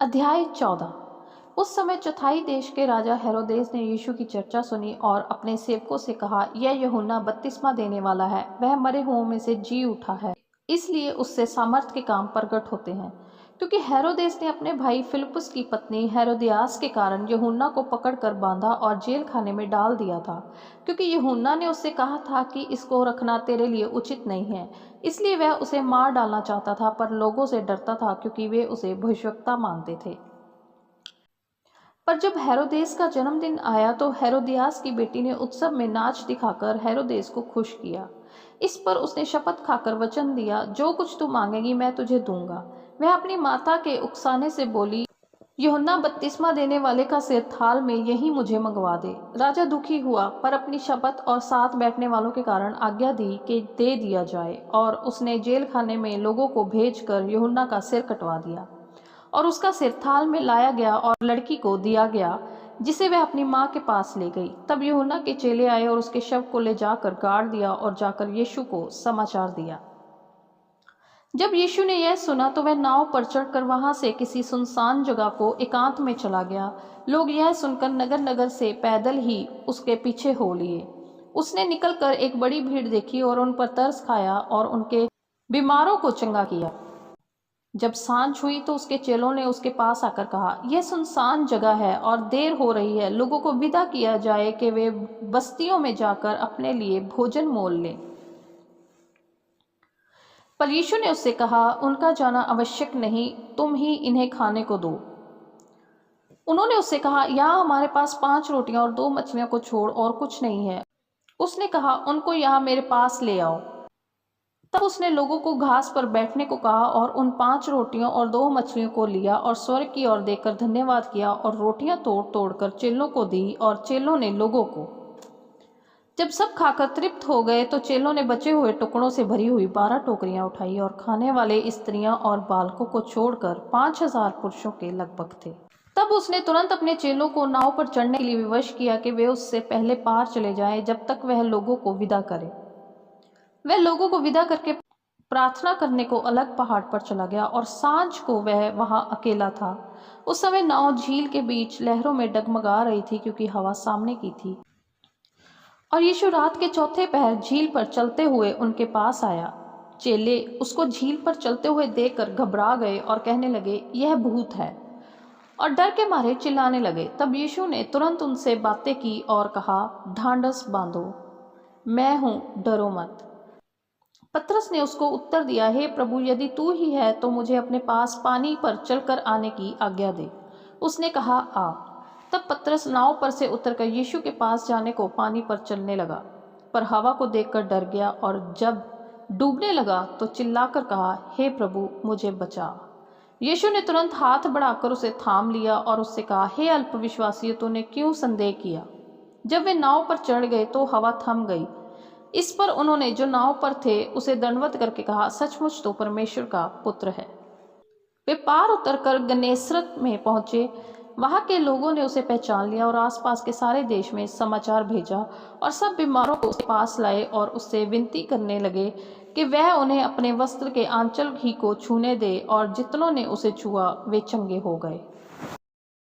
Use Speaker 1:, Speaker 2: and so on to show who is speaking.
Speaker 1: अध्याय 14। उस समय चौथाई देश के राजा हेरोदेस ने यीशु की चर्चा सुनी और अपने सेवकों से कहा, यह यूहन्ना बपतिस्मा देने वाला है, वह मरे हुओं में से जी उठा है, इसलिए उससे सामर्थ के काम प्रकट होते हैं। क्योंकि हेरोदेस ने अपने भाई फिलिप्पुस की पत्नी हेरोदियास के कारण यूहन्ना को पकड़कर बांधा और जेल खाने में डाल दिया था, क्योंकि यूहन्ना ने उससे कहा था कि इसको रखना तेरे लिए उचित नहीं है। इसलिए वह उसे मार डालना चाहता था, पर लोगों से डरता था क्योंकि वे उसे भविष्यवक्ता मानते थे। पर जब हेरोदेस का जन्मदिन आया तो हेरोदियास की बेटी ने उत्सव में नाच दिखाकर हेरोदेस को खुश किया। इस पर उसने शपथ खाकर वचन दिया, जो कुछ तू मांगेगी मैं तुझे दूंगा। वह अपनी माता के उकसाने से बोली, यूहन्ना बपतिस्मा देने वाले का सिर थाल में यही मुझे मंगवा दे। राजा दुखी हुआ, पर अपनी शपथ और साथ बैठने वालों के कारण आज्ञा दी कि दे दिया जाए, और उसने जेल खाने में लोगों को भेजकर यूहन्ना का सिर कटवा दिया। और उसका सिर थाल में लाया गया और लड़की को दिया गया, जिसे वह अपनी माँ के पास ले गई। तब यूहन्ना के चेले आए और उसके शव को ले जाकर गाड़ दिया और जाकर यीशु को समाचार दिया। जब यीशु ने यह सुना तो वह नाव पर चढ़कर वहां से किसी सुनसान जगह को एकांत में चला गया। लोग यह सुनकर नगर नगर से पैदल ही उसके पीछे हो लिए। उसने निकलकर एक बड़ी भीड़ देखी और उन पर तरस खाया और उनके बीमारों को चंगा किया। जब सांझ हुई तो उसके चेलों ने उसके पास आकर कहा, यह सुनसान जगह है और देर हो रही है, लोगों को विदा किया जाए कि वे बस्तियों में जाकर अपने लिए भोजन मोल लें। पर यीशु ने उससे कहा, उनका जाना आवश्यक नहीं, तुम ही इन्हें खाने को दो। उन्होंने उससे कहा, यहाँ हमारे पास 5 रोटियां और 2 मछलियों को छोड़ और कुछ नहीं है। उसने कहा, उनको यहाँ मेरे पास ले आओ। तब उसने लोगों को घास पर बैठने को कहा और उन 5 रोटियों और 2 मछलियों को लिया और स्वर्ग की ओर देखकर धन्यवाद किया और रोटियां तोड़ तोड़कर चेलों को दी और चेलों ने लोगों को। जब सब खाकर तृप्त हो गए तो चेलों ने बचे हुए टुकड़ों से भरी हुई 12 टोकरियां उठाई और खाने वाले स्त्रियां और बालकों को छोड़कर 5000 पुरुषों के लगभग थे। तब उसने तुरंत अपने चेलों को नाव पर चढ़ने के लिए विवश किया कि वे उससे पहले पार चले जाएं, जब तक वह लोगों को विदा करे। वह लोगों को विदा करके प्रार्थना करने को अलग पहाड़ पर चला गया और सांझ को वह वहां अकेला था। उस समय नाव झील के बीच लहरों में डगमगा रही थी, क्योंकि हवा सामने की थी। और यीशु रात के चौथे पहर झील पर चलते हुए उनके पास आया। चेले उसको झील पर चलते हुए देखकर घबरा गए और कहने लगे, यह भूत है, और डर के मारे चिल्लाने लगे। तब यीशु ने तुरंत उनसे बातें की और कहा, ढांढस बांधो, मैं हूं, डरो मत। पतरस ने उसको उत्तर दिया, हे प्रभु, यदि तू ही है तो मुझे अपने पास पानी पर चलकर आने की आज्ञा दे। उसने कहा, आ। तब पतरस नाव पर से उतरकर यीशु के पास जाने को पानी पर चलने लगा, पर हवा को देखकर डर गया, और जब डूबने लगा तो चिल्लाकर कहा, हे प्रभु, मुझे बचा। यीशु ने तुरंत हाथ बढ़ाकर उसे थाम लिया और उससे कहा, हे अल्पविश्वासी, तूने क्यों संदेह किया। जब वे नाव पर चढ़ गए तो हवा थम गई। इस पर उन्होंने जो नाव पर थे उसे दंडवत करके कहा, सचमुच तो परमेश्वर का पुत्र है। वे पार उतरकर गन्नेसरत में पहुंचे। वहां के लोगों ने उसे पहचान लिया और आसपास के सारे देश में समाचार भेजा, और सब बीमारों को उसके पास लाए और उससे विनती करने लगे कि वह उन्हें अपने वस्त्र के आंचल ही को छूने दे, और जितनों ने उसे छुआ वे चंगे हो गए।